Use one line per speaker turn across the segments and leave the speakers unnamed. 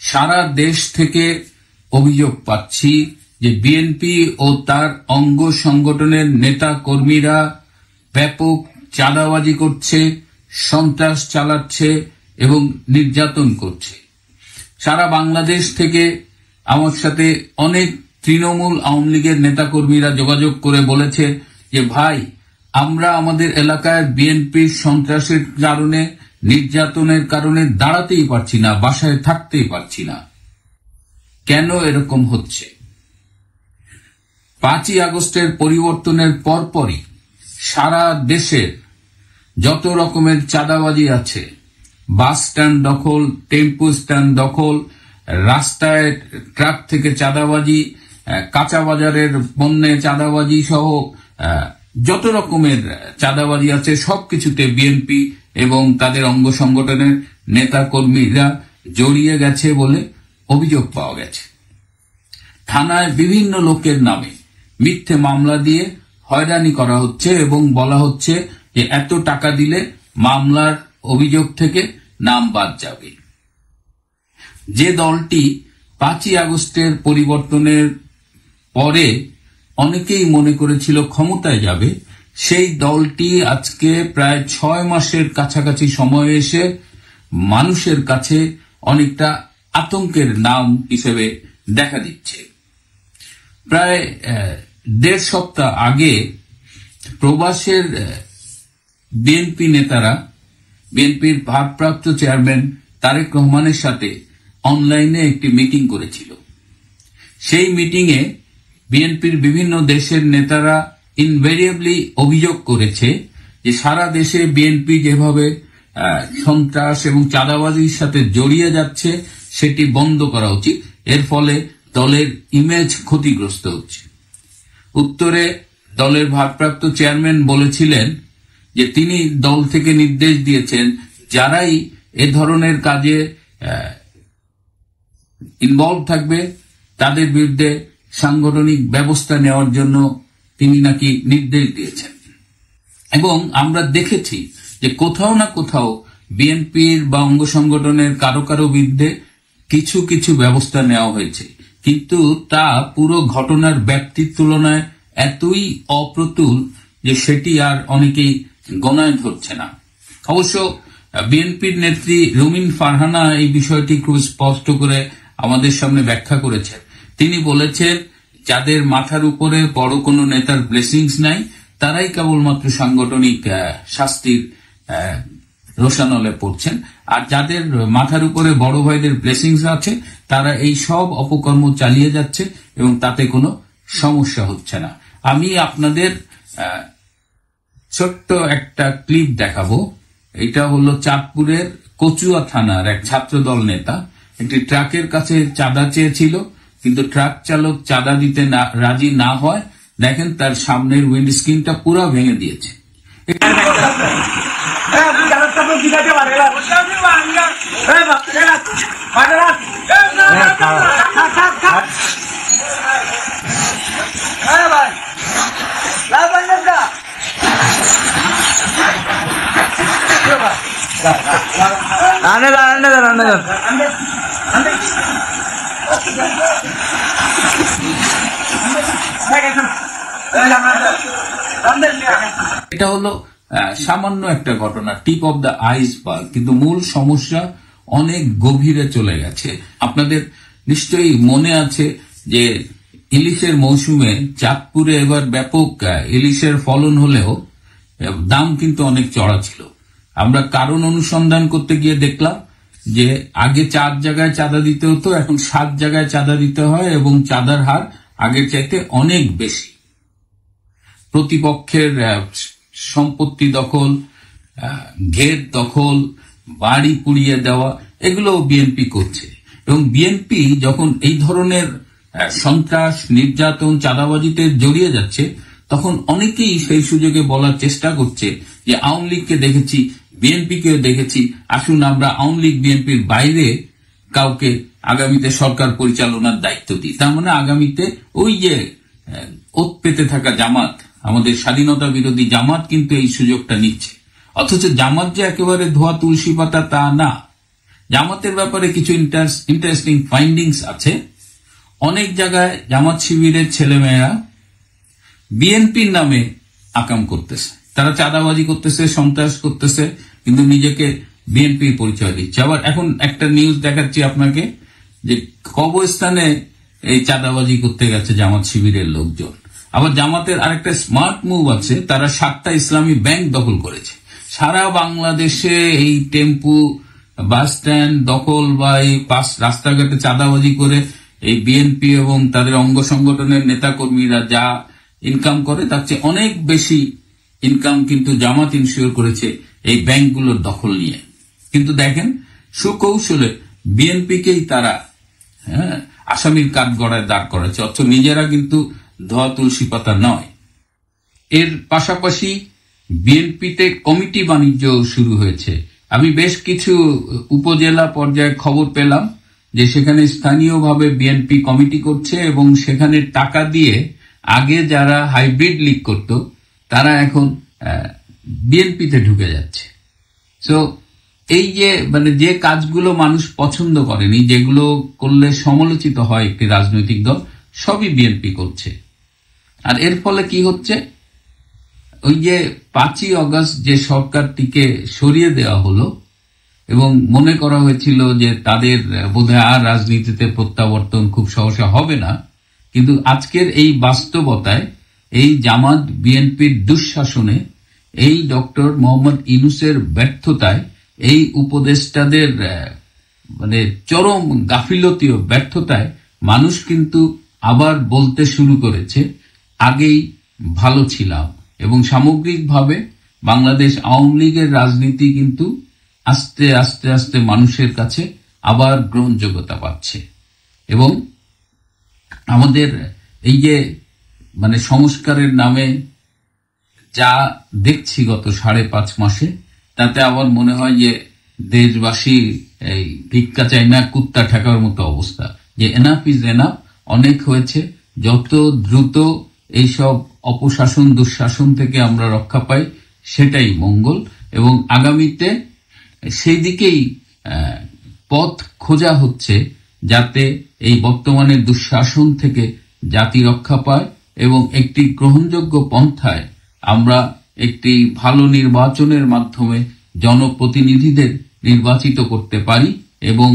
সারা দেশ থেকে অভিযোগ পাচ্ছি যে বিএনপি ও তার অঙ্গ সংগঠনের নেতা কর্মীরা ব্যাপক চাঁদাবাজি করছে, সন্ত্রাস চালাচ্ছে এবং নির্যাতন করছে। সারা বাংলাদেশ থেকে আমার সাথে অনেক তৃণমূল আওয়ামী লীগের নেতাকর্মীরা যোগাযোগ করে বলেছে যে ভাই, আমরা আমাদের এলাকায় বিএনপির সন্ত্রাসের কারণে, নির্যাতনের কারণে দাঁড়াতেই পারছি না, বাসায় থাকতেই পারছি না। কেন এরকম হচ্ছে? 5ই আগস্টের পরিবর্তনের পরপরই সারা দেশের যত রকমের চাঁদাবাজি আছে, বাস স্ট্যান্ড দখল, টেম্পো স্ট্যান্ড দখল, রাস্তায় ট্রাক থেকে চাঁদাবাজি, কাঁচা বাজারের পণ্যে চাঁদাবাজি সহ যত রকমের চাঁদাবাজি আছে সবকিছুতে বিএনপি এবং তাদের অঙ্গ সংগঠনের নেতা কর্মীরা জড়িয়ে গেছে বলে অভিযোগ পাওয়া গেছে। থানায় বিভিন্ন লোকের নামে মিথ্যে মামলা দিয়ে হয়রানি করা হচ্ছে এবং বলা হচ্ছে যে এত টাকা দিলে মামলার অভিযোগ থেকে নাম বাদ যাবে। যে দলটি 5ই আগস্টের পরিবর্তনের পরে অনেকেই মনে করেছিল ক্ষমতায় যাবে, সেই দলটি আজকে প্রায় 6 মাসের কাছাকাছি সময় এসে মানুষের কাছে অনেকটা আতঙ্কের নাম হিসেবে দেখা দিচ্ছে। প্রায় 1.5 সপ্তাহ আগে প্রবাসের বিএনপি নেতারা বিএনপির ভারপ্রাপ্ত চেয়ারম্যান তারেক রহমানের সাথে অনলাইনে একটি মিটিং করেছিল। সেই মিটিংয়ে বিএনপির বিভিন্ন দেশের নেতারা ইনভেরিয়েবলি অভিযোগ করেছে যে সারা দেশে বিএনপি যেভাবে সন্ত্রাস এবং চাঁদাবাজির সাথে জড়িয়ে যাচ্ছে সেটি বন্ধ করা উচিত, এর ফলে দলের ইমেজ ক্ষতিগ্রস্ত হচ্ছে। উত্তরে দলের ভারপ্রাপ্ত চেয়ারম্যান বলেছিলেন যে তিনি দল থেকে নির্দেশ দিয়েছেন যারাই এ ধরনের কাজে ইনভলভ থাকবে তাদের বিরুদ্ধে সাংগঠনিক ব্যবস্থা নেওয়ার জন্য তিনি নাকি নির্দেশ দিয়েছেন। এবং আমরা দেখেছি যে কোথাও না কোথাও বিএনপির বা অঙ্গ সংগঠনের কারো কারো বিরুদ্ধে কিছু কিছু ব্যবস্থা নেওয়া হয়েছে, কিন্তু তা পুরো ঘটনার ব্যাপ্তির তুলনায় এতই অপ্রতুল যে সেটি আর অনেকেই গণায় ধরছে না। অবশ্য বিএনপির নেত্রী রুমিন ফারহানা এই বিষয়টি খুব স্পষ্ট করে আমাদের সামনে ব্যাখ্যা করেছেন। তিনি বলেছেন যাদের মাথার উপরে বড় কোনো নেতার ব্লেসিংস নাই তারাই কেবলমাত্র সাংগঠনিক শাস্তির রোষানলে পড়ছেন, আর যাদের মাথার উপরে বড় ভাইদের ব্লেসিংস আছে তারা এই সব অপকর্ম চালিয়ে যাচ্ছে এবং তাতে কোনো সমস্যা হচ্ছে না। আমি আপনাদের ছোট্ট একটা ক্লিপ দেখাবো। এটা হলো চাঁদপুরের কচুয়া থানার এক ছাত্রদল নেতা একটি ট্রাকের কাছে চাঁদা চেয়েছিল, কিন্তু ট্রাক চালক চাঁদা দিতে রাজি না হয় দেখেন তার সামনের উইন্ডস্ক্রিনটা পুরো ভেঙে দিয়েছে। এটা হলো সামান্য একটা ঘটনা, টিপ অব দ্য আইসবার্গ, কিন্তু মূল সমস্যা অনেক গভীরে চলে গেছে। আপনাদের নিশ্চয়ই মনে আছে যে ইলিশের মৌসুমে চাঁদপুরে এবার ব্যাপক ইলিশের ফলন হলেও দাম কিন্তু অনেক চড়া ছিল। আমরা কারণ অনুসন্ধান করতে গিয়ে দেখলাম যে আগে 4 জায়গায় চাঁদা দিতে হতো, এখন 7 জায়গায় চাঁদা দিতে হয় এবং চাঁদার হার আগের চাইতে অনেক বেশি। প্রতিপক্ষের সম্পত্তি দখল, ঘের দখল, বাড়ি পুড়িয়ে দেওয়া, এগুলো বিএনপি করছে। এবং বিএনপি যখন এই ধরনের সন্ত্রাস, নির্যাতন, চাঁদাবাজিতে জড়িয়ে যাচ্ছে তখন অনেকেই সেই সুযোগে বলার চেষ্টা করছে যে আওয়ামী লীগকে দেখেছি, বিএনপিকেও দেখেছি, আসুন আমরা আওয়ামী লীগ বিএনপির বাইরে কাউকে আগামীতে সরকার পরিচালনার দায়িত্ব দিই। তার মানে আগামীতে ওই যে ওত পেতে থাকা জামাত, আমাদের স্বাধীনতা বিরোধী জামাত কিন্তু এই সুযোগটা নিচ্ছে। অথচ জামাত যে একেবারে ধোয়া তুলসী পাতা তা না, জামাতের ব্যাপারে কিছু ইন্টারেস্টিং ফাইন্ডিংস আছে। অনেক জায়গায় জামাত শিবিরের ছেলেমেয়েরা বিএনপির নামে আকাম করতেছে, তারা চাঁদাবাজি করতেছে, সন্ত্রাস করতেছে, কিন্তু নিজেকে বিএনপির পরিচয় দিচ্ছে। আবার এখন একটা নিউজ দেখাচ্ছি আপনাকে যে কবরস্থানে এই চাঁদাবাজি করতে গেছে জামাত শিবিরের লোকজন। আবার জামাতের আরেকটা স্মার্ট মুভ আছে, তারা 7টা ইসলামী ব্যাংক দখল করেছে। সারা বাংলাদেশে এই টেম্পু, বাস স্ট্যান্ড দখল বা এই রাস্তাঘাটে চাঁদাবাজি করে এই বিএনপি এবং তাদের অঙ্গ সংগঠনের নেতাকর্মীরা যা ইনকাম করে তার চেয়ে অনেক বেশি ইনকাম কিন্তু জামাত ইনশিওর করেছে এই ব্যাংকগুলোর দখল নিয়ে। কিন্তু দেখেন সুকৌশলে বিএনপিকেই তারা আসামির কাঠগড়ায় দাঁড় করাচ্ছে, অথচ নিজেরা কিন্তু ধোয়া তুলসী পাতা নয়। এর পাশাপাশি বিএনপিতে কমিটি বাণিজ্য শুরু হয়েছে। আমি বেশ কিছু উপজেলা পর্যায়ে খবর পেলাম যে সেখানে স্থানীয়ভাবে বিএনপি কমিটি করছে এবং সেখানে টাকা দিয়ে আগে যারা হাইব্রিড লীগ করত তারা এখন বিএনপিতে ঢুকে যাচ্ছে। সো এই যে কাজগুলো মানুষ পছন্দ করেনি, যেগুলো করলে সমালোচিত হয় একটি রাজনৈতিক দল, সবই বিএনপি করছে। আর এর ফলে কি হচ্ছে, ওই যে 5ই আগস্ট যে সরকারটিকে সরিয়ে দেওয়া হলো এবং মনে করা হয়েছিল যে তাদের বোধহয় আর রাজনীতিতে প্রত্যাবর্তন খুব সহসা হবে না, কিন্তু আজকের এই বাস্তবতায়, এই জামাত বিএনপির দুঃশাসনে, এই ডক্টর মোহাম্মদ ইউনূসের ব্যর্থতায়, এই উপদেষ্টাদের চরম গাফিলতি ও ব্যর্থতায় মানুষ কিন্তু আবার বলতে শুরু করেছে আগেই ভালো ছিলাম। এবং সামগ্রিকভাবে বাংলাদেশ আওয়ামী লীগের রাজনীতি কিন্তু আস্তে আস্তে আস্তে মানুষের কাছে আবার গ্রহণযোগ্যতা পাচ্ছে। এবং আমাদের এই যে সংস্কারের নামে যা দেখছি গত 5.5 মাসে, তাতে আমার মনে হয় যে দেশবাসী এই ভিক্ষা চাই না কুত্তা ঠেকার মতো অবস্থা, যে এনাফ ইজ এনাফ, অনেক হয়েছে। যত দ্রুত এইসব অপশাসন দুঃশাসন থেকে আমরা রক্ষা পাই সেটাই মঙ্গল, এবং আগামীতে সেই দিকেই পথ খোঁজা হচ্ছে যাতে এই বর্তমানে দুঃশাসন থেকে জাতি রক্ষা পায় এবং একটি গ্রহণযোগ্য পন্থায় আমরা একটি ভালো নির্বাচনের মাধ্যমে জনপ্রতিনিধিদের নির্বাচিত করতে পারি এবং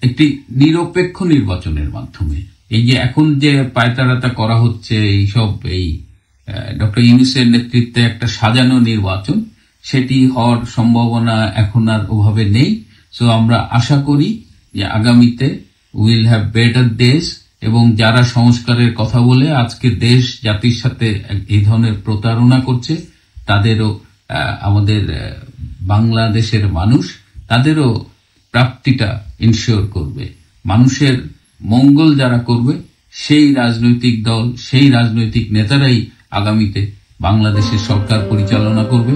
একটি নিরপেক্ষ নির্বাচনের মাধ্যমে। এই যে এখন যে পায়তারাটা করা হচ্ছে এইসব এই ডক্টর ইউনূসের নেতৃত্বে একটা সাজানো নির্বাচন, সেটি হওয়ার সম্ভাবনা এখন আর ওভাবে নেই। সো আমরা আশা করি যে আগামীতে উইল হ্যাভ বেটার ডেজ, এবং যারা সংস্কারের কথা বলে আজকে দেশ জাতির সাথে এই ধরনের প্রতারণা করছে তাদেরও, আমাদের বাংলাদেশের মানুষ তাদেরও প্রাপ্তিটা ইনশিওর করবে। মানুষের মঙ্গল যারা করবে সেই রাজনৈতিক দল, সেই রাজনৈতিক নেতারাই আগামীতে বাংলাদেশের সরকার পরিচালনা করবে।